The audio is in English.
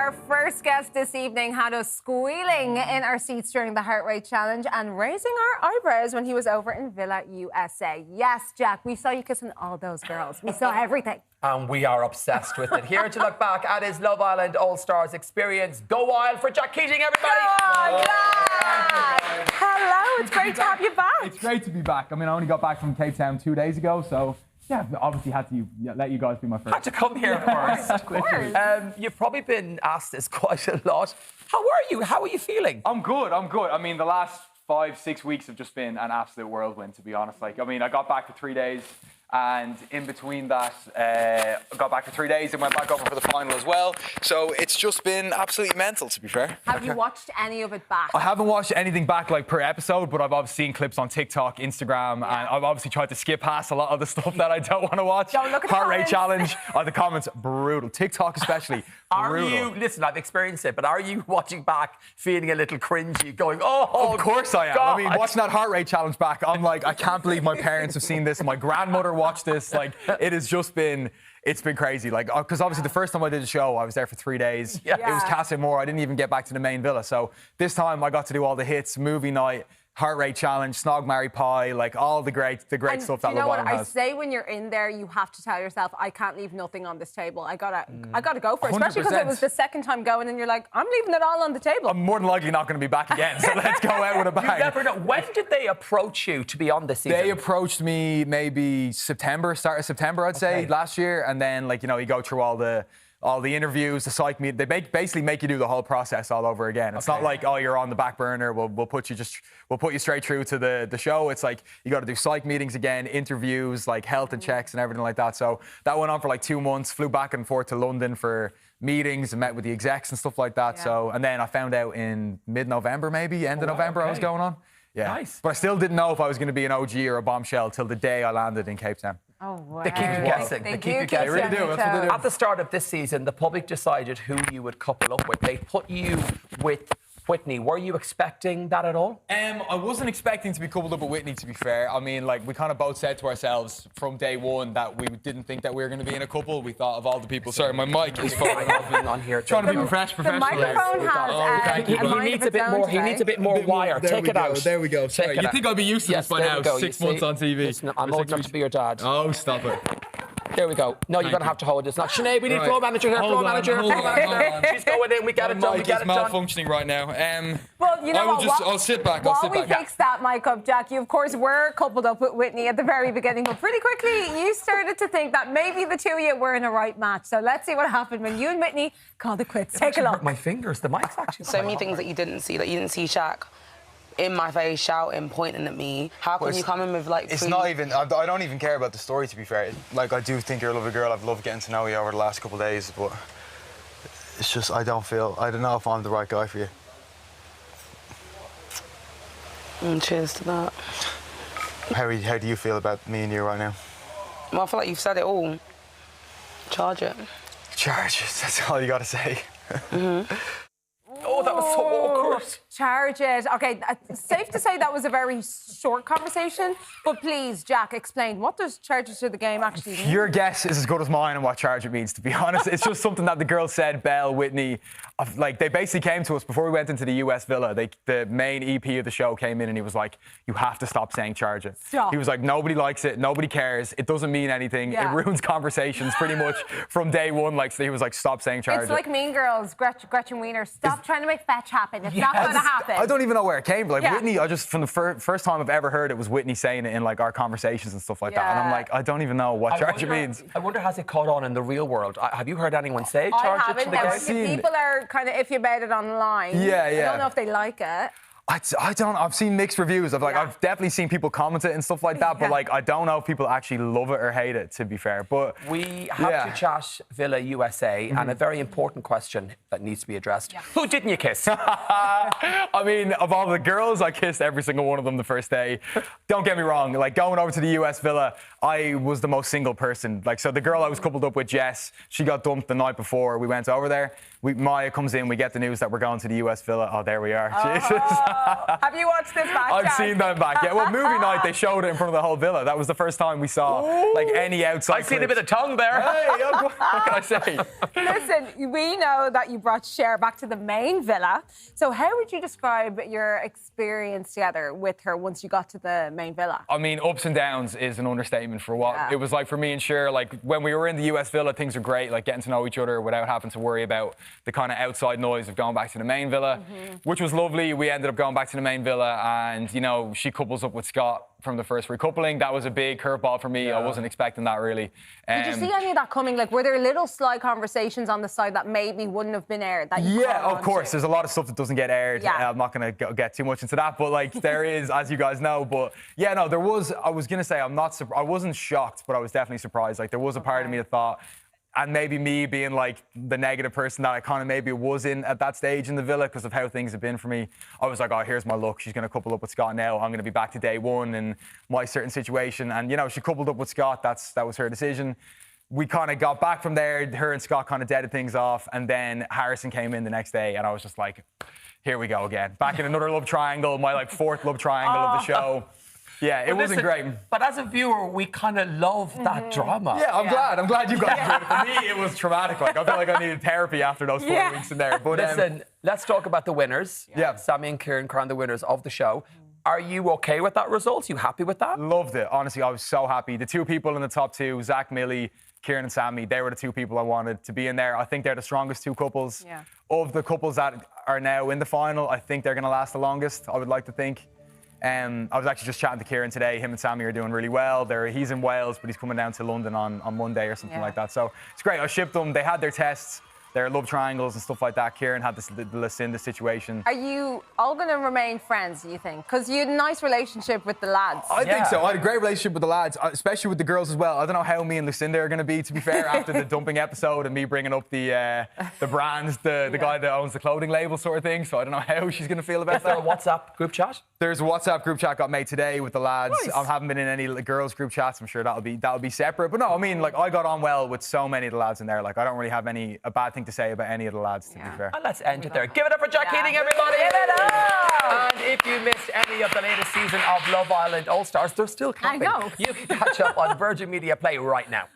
Our first guest this evening had us squealing in our seats during the heart rate challenge and raising our eyebrows when he was over in Villa, USA. Yes, Jack, we saw you kissing all those girls. We saw everything. And we are obsessed with it. Here to look back at his Love Island All-Stars experience. Go wild for Jack Keating, everybody! Oh, Jack! Hello, it's great to have you back. It's great to be back. I mean, I only got back from Cape Town 2 days ago, so yeah, obviously had to let you guys be my first. Had to come here first. Of course. You've probably been asked this quite a lot. How are you? How are you feeling? I'm good. I mean, the last 5-6 weeks have just been an absolute whirlwind, to be honest. Like, I mean, I got back for 3 days. And in between that, I got back for 3 days and went back over for the final as well. So it's just been absolutely mental, to be fair. Have you watched any of it back? I haven't watched anything back like per episode, but I've obviously seen clips on TikTok, Instagram, and I've obviously tried to skip past a lot of the stuff that I don't want to watch. Don't look at the Heart rate comments. challenge. The comments, brutal. TikTok especially, brutal. Are you, listen, I've experienced it, but are you watching back feeling a little cringy, going, oh, Of course I am. God. I mean, watching that heart rate challenge back, I'm like, I can't believe my parents have seen this. My grandmother watched this. Like, it has just been, it's been crazy. Like, because obviously the first time I did the show, I was there for 3 days. Yeah. It was Casa, Amor. I didn't even get back to the main villa. So this time I got to do all the hits, movie night, heart rate challenge, snog, marry, pie, like all the great And stuff do that you know Love what Island I has. say when you're in there, you have to tell yourself, I can't leave nothing on this table. I gotta go for it, especially because it 100%. was the second time going, and you're like, I'm leaving it all on the table. I'm more than likely not going to be back again, so let's go out with a You bang. never know. When did they approach you to be on this season? They approached me maybe start of September, I'd say, last year. And then, like, you know, you go through all the interviews, the psych meet. They basically make you do the whole process all over again. It's not like, oh, you're on the back burner. We'll put you straight through to the show. It's like you got to do psych meetings again, interviews, like health and checks and everything like that. So that went on for like 2 months. Flew back and forth to London for meetings and met with the execs and stuff like that. Yeah. So, and then I found out in mid-November, maybe end of November, I was going on. Yeah. Nice. But I still didn't know if I was going to be an OG or a bombshell till the day I landed in Cape Town. Oh, wow. They keep you guessing. They keep do you guessing. keep really do. you That's what they do. At the start of this season, the public decided who you would couple up with. They put you with Whitney. Were you expecting that at all? I wasn't expecting to be coupled up with Whitney, to be fair. I mean, like, we kind of both said to ourselves from day one that we didn't think that we were going to be in a couple. We thought of all the people. Sorry, my mic is falling off. on here. Trying to be professional. The microphone has He a mind needs of a bit its own more. He today. needs a bit more wire. There Take we it go, out. There we go. Take Sorry. it You out. think I'd be used to Yes, this by there we now? go. 6 You months see? on TV. Listen, I'm old enough to be your dad. Oh, stop it. There we go. No, you're going to have to hold this. Now, Sinead, we need Right. floor manager here. Hold Floor on, manager. hold Floor on, manager. hold on. She's going in. We got it done. We mic got is it done. malfunctioning right now. Well, you know what? I'll sit back. While I'll sit we back. fix that mic up, Jack, you of course were coupled up with Whitney at the very beginning, but pretty quickly you started to think that maybe the two of you were in a right match. So let's see what happened when you and Whitney called it quits. Take a look. My fingers. The mic's actually So many things that you didn't see Shaq in my face, shouting, pointing at me. How can you come in with like... It's not even... I don't even care about the story, to be fair. Like, I do think you're a lovely girl. I've loved getting to know you over the last couple of days, but it's just I don't know if I'm the right guy for you. Cheers to that. How do you feel about me and you right now? Well, I feel like you've said it all. Charge it. Charges, that's all you got to say. Oh, that was so awkward. Charge it. Okay, safe to say that was a very short conversation, but please, Jack, explain, what does charge it to the game actually mean? Your guess is as good as mine on what charge it means, to be honest. It's just something that the girls said, Belle, Whitney, like, they basically came to us before we went into the US villa. The main EP of the show came in and he was like, you have to stop saying charge it. Stop. He was like, nobody likes it, nobody cares, it doesn't mean anything, Yeah. it ruins conversations pretty much from day one. Like, so he was like, stop saying charge It's it. like Mean Girls, Gretchen Wiener. Stop trying to make fetch happen. It's not going to happen. I don't even know where it came from. Like, Yeah. Whitney, I just, from the first time I've ever heard it was Whitney saying it in like our conversations and stuff like that. And I'm Yeah. like, I don't even know what charge it means. I wonder, has it caught on in the real world? Have you heard anyone say I charge it to haven't. the Now, game? people are kind of iffy about it online. Yeah, I yeah. don't know if they like it. I don't. I've seen mixed reviews. I've definitely seen people comment it and stuff like that. But Yeah. like, I don't know if people actually love it or hate it. To be fair, but We have Yeah. to chat Villa USA, and a very important question that needs to be addressed. Yeah. Who didn't you kiss? I mean, of all the girls, I kissed every single one of them the first day. Don't get me wrong. Like, going over to the US villa, I was the most single person. Like, so the girl I was coupled up with, Jess, she got dumped the night before we went over there. Maya comes in, we get the news that we're going to the US villa. Oh, there we are. Jesus. Have you watched this back? I've Jack? seen them back. Yeah, well, movie night, they showed it in front of the whole villa. That was the first time we saw like any outside I seen a clips. bit of tongue there. Hey, what can I say? Listen, we know that you brought Cher back to the main villa. So how would you describe your experience together with her once you got to the main villa? I mean, ups and downs is an understatement for what Yeah. it was like for me and Cher. Like, when we were in the US villa, things were great, like getting to know each other without having to worry about the kind of outside noise of going back to the main villa, which was lovely. We ended up going back to the main villa and, you know, she couples up with Scott from the first recoupling. That was a big curveball for me. I wasn't expecting that, really. Did you see any of that coming? Like, were there little sly conversations on the side that maybe wouldn't have been aired? That you Yeah, caught of on course. to? There's a lot of stuff that doesn't get aired. Yeah. I'm not going to get too much into that, but like there is, as you guys know. But yeah, no, there was. I was going to say I wasn't shocked, but I was definitely surprised. Like there was a part of me that thought, and maybe me being like the negative person that I kind of maybe was in at that stage in the villa because of how things have been for me. I was like, oh, here's my luck. She's going to couple up with Scott now. I'm going to be back to day one in my certain situation. And, you know, she coupled up with Scott. That was her decision. We kind of got back from there. Her and Scott kind of deaded things off. And then Harrison came in the next day. And I was just like, here we go again. Back in another love triangle, my like fourth love triangle of the show. Yeah, it wasn't great. But as a viewer, we kind of love that drama. Yeah, I'm glad. I'm glad you guys enjoyed it. For me, it was traumatic. Like I felt like I needed therapy after those 4 weeks in there. But Listen, let's talk about the winners. Yeah. Sammy and Kieran crowned the winners of the show. Are you okay with that result? You happy with that? loved it. Honestly, I was so happy. The two people in the top two, Zach, Millie, Kieran and Sammy, they were the two people I wanted to be in there. I think they're the strongest two couples. Yeah. Of the couples that are now in the final, I think they're going to last the longest, I would like to think. I was actually just chatting to Kieran today. Him and Sammy are doing really well. He's in Wales, but he's coming down to London on Monday or something like that. So it's great. I shipped them. They had their tests, their love triangles and stuff like that. Kieran had the Lucinda situation. Are you all going to remain friends, do you think? Because you had a nice relationship with the lads. I think so. I had a great relationship with the lads, especially with the girls as well. I don't know how me and Lucinda are going to be, to be fair, after the dumping episode and me bringing up the brands, the guy that owns the clothing label sort of thing. So I don't know how she's going to feel about Is there a that. WhatsApp group chat? There's a WhatsApp group chat got made today with the lads. Nice. I haven't been in any girls group chats. I'm sure that'll be separate. But no, I mean, like I got on well with so many of the lads in there. Like I don't really have a bad thing to say about any of the lads, to be fair. And let's end it there. Give it up for Jack Keating, everybody. Give it up! And if you missed any of the latest season of Love Island All Stars, they're still coming. know. You can catch up on Virgin Media Play right now.